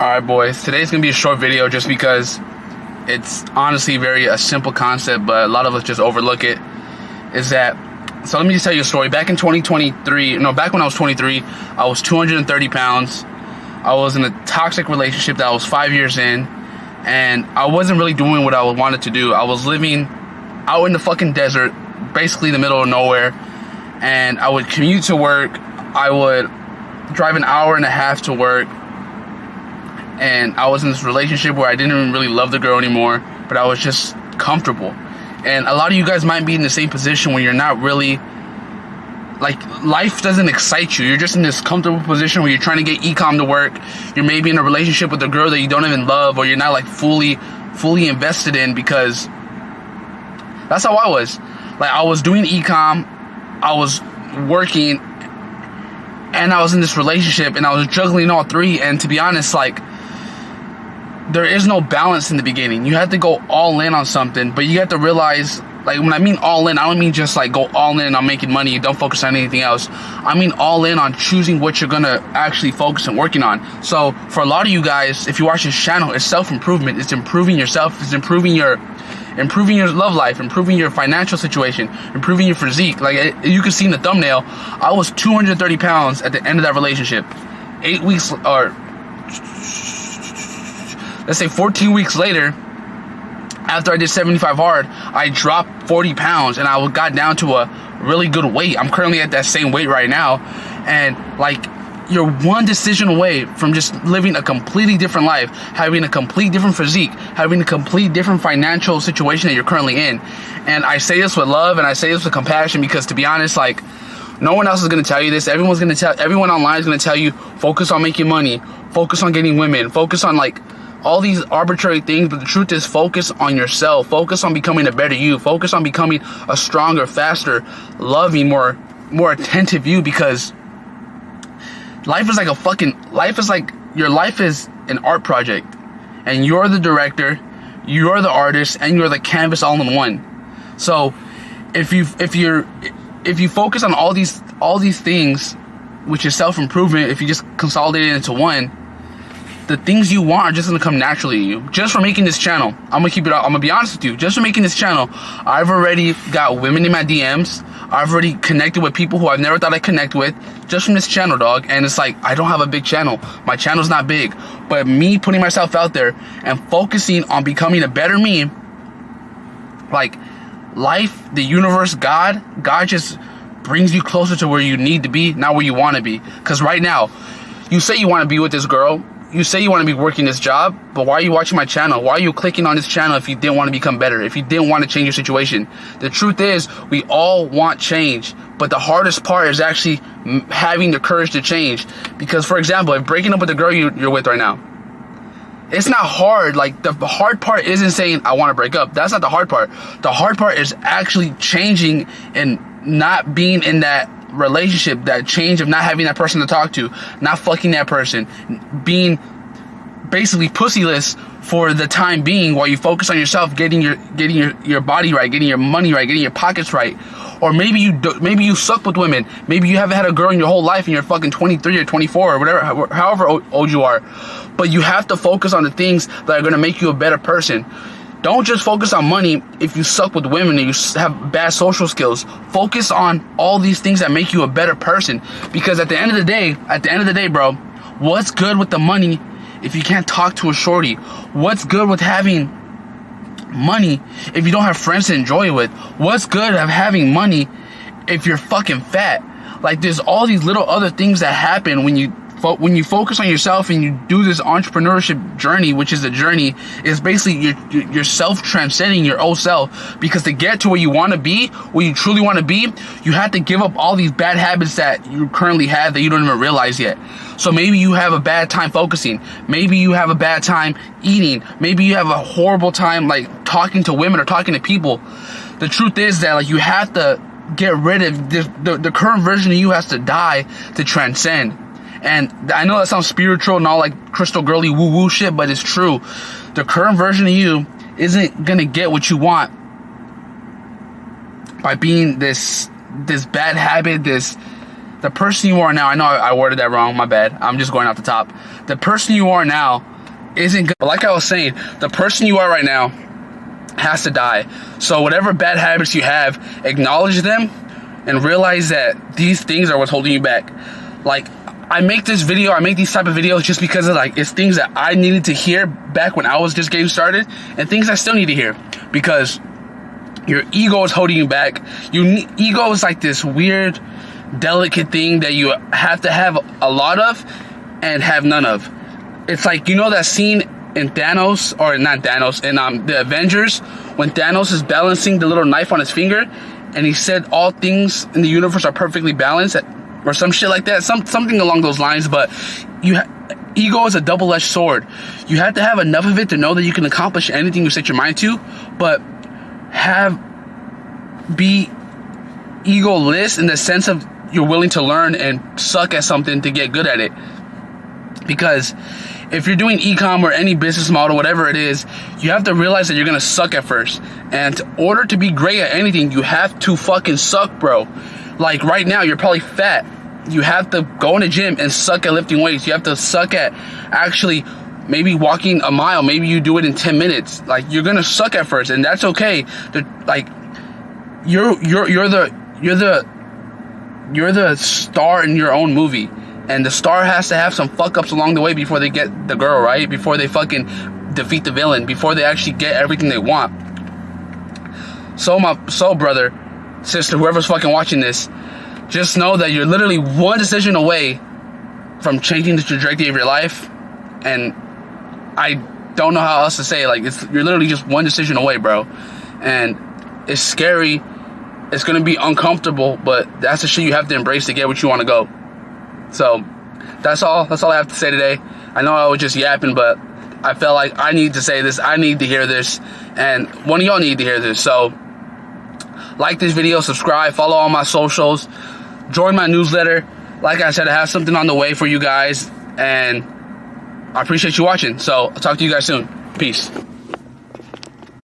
Alright boys, today's gonna be a short video just because it's honestly a simple concept, but a lot of us just overlook it. So let me just tell you a story. Back in back when I was 23, I was 230 pounds. I was in a toxic relationship that I was 5 years in, and I wasn't really doing what I wanted to do. I was living out in the fucking desert, basically the middle of nowhere, and I would commute to work. I would drive an hour and a half to work, and I was in this relationship where I didn't even really love the girl anymore, but I was just comfortable. And a lot of you guys might be in the same position where you're not really, like, life doesn't excite you. You're just in this comfortable position where you're trying to get e-com to work. You're maybe in a relationship with a girl that you don't even love, or you're not like fully invested in, because that's how I was. Like, I was doing e-com, I was working, and I was in this relationship, and I was juggling all three. And to be honest, like, there is no balance in the beginning. You have to go all in on something, but you have to realize, like, when I mean all in, I don't mean just like go all in on making money, don't focus on anything else. I mean all in on choosing what you're gonna actually focus on working on. So for a lot of you guys, if you watch this channel, it's self-improvement. It's improving yourself. It's improving your love life, improving your financial situation, improving your physique. Like, you can see in the thumbnail, I was 230 pounds at the end of that relationship. 8 weeks, or let's say 14 weeks later, after I did 75 hard, I dropped 40 pounds and I got down to a really good weight. I'm currently at that same weight right now. And like, you're one decision away from just living a completely different life, having a complete different physique, having a complete different financial situation that you're currently in. And I say this with love, and I say this with compassion, because to be honest, like, no one else is going to tell you this. Everyone online is going to tell you, focus on making money, focus on getting women, focus on like all these arbitrary things. But the truth is, focus on yourself, focus on becoming a better you, focus on becoming a stronger, faster, loving, more attentive you, because life is like your life is an art project, and you're the director, you're the artist, and you're the canvas all in one. So if you focus on all these things, which is self-improvement, if you just consolidate it into one, the things you want are just gonna come naturally to you. Just for making this channel, I'm gonna be honest with you, just for making this channel, I've already got women in my DMs. I've already connected with people who I've never thought I'd connect with just from this channel, dog. And it's like, I don't have a big channel. My channel's not big. But me putting myself out there and focusing on becoming a better me, like, life, the universe, God just brings you closer to where you need to be, not where you want to be. Because right now, you say you want to be with this girl, you say you want to be working this job, but why are you watching my channel? Why are you clicking on this channel if you didn't want to become better, if you didn't want to change your situation? The truth is, we all want change, but the hardest part is actually having the courage to change. Because, for example, if breaking up with the girl you're with right now, it's not hard. Like, the hard part isn't saying, I want to break up. That's not the hard part. The hard part is actually changing and not being in that relationship, that change of not having that person to talk to, not fucking that person, being basically pussyless for the time being while you focus on yourself, getting your body right, getting your money right, getting your pockets right. Or maybe you suck with women. Maybe you haven't had a girl in your whole life and you're fucking 23 or 24 or whatever, however old you are. But you have to focus on the things that are going to make you a better person. Don't just focus on money if you suck with women and you have bad social skills. Focus on all these things that make you a better person. Because at the end of the day, bro, what's good with the money if you can't talk to a shorty? What's good with having money if you don't have friends to enjoy it with? What's good of having money if you're fucking fat? Like, there's all these little other things that happen when you focus on yourself and you do this entrepreneurship journey, which is a journey, is basically you're self-transcending your old self. Because to get to where you want to be, where you truly want to be, you have to give up all these bad habits that you currently have that you don't even realize yet. So maybe you have a bad time focusing. Maybe you have a bad time eating. Maybe you have a horrible time, like, talking to women or talking to people. The truth is that, like, you have to get rid of the current version of you has to die to transcend. And I know that sounds spiritual and all like crystal girly woo-woo shit, but it's true. The current version of you isn't gonna get what you want by being this bad habit, this the person you are now, I know I worded that wrong, my bad. I'm just going off the top. The person you are now isn't good. But like I was saying, the person you are right now has to die. So whatever bad habits you have, acknowledge them and realize that these things are what's holding you back. Like, I make this video, I make these type of videos just because of, like, it's things that I needed to hear back when I was just getting started, and things I still need to hear, because your ego is holding you back. Ego is like this weird, delicate thing that you have to have a lot of and have none of. It's like, you know that scene in Thanos, or not Thanos, in the Avengers, when Thanos is balancing the little knife on his finger, and he said all things in the universe are perfectly balanced, or some shit like that, something along those lines. But ego is a double-edged sword. You have to have enough of it to know that you can accomplish anything you set your mind to, but be egoless in the sense of you're willing to learn and suck at something to get good at it. Because if you're doing e-com or any business model, whatever it is, you have to realize that you're gonna suck at first. And in order to be great at anything, you have to fucking suck, bro. Like right now, you're probably fat. You have to go in the gym and suck at lifting weights. You have to suck at actually maybe walking a mile. Maybe you do it in 10 minutes. Like, you're gonna suck at first, and that's okay. You're the star in your own movie, and the star has to have some fuck ups along the way before they get the girl, right? Before they fucking defeat the villain, before they actually get everything they want. So brother, sister, whoever's fucking watching this, just know that you're literally one decision away from changing the trajectory of your life. And I don't know how else to say it. Like, you're literally just one decision away, bro. And it's scary. It's gonna be uncomfortable, but that's the shit you have to embrace to get what you want to go. So that's all I have to say today. I know I was just yapping, but I felt like I need to say this. I need to hear this, and one of y'all need to hear this. So like this video, subscribe, follow all my socials, join my newsletter. Like I said, I have something on the way for you guys, and I appreciate you watching. So I'll talk to you guys soon. Peace.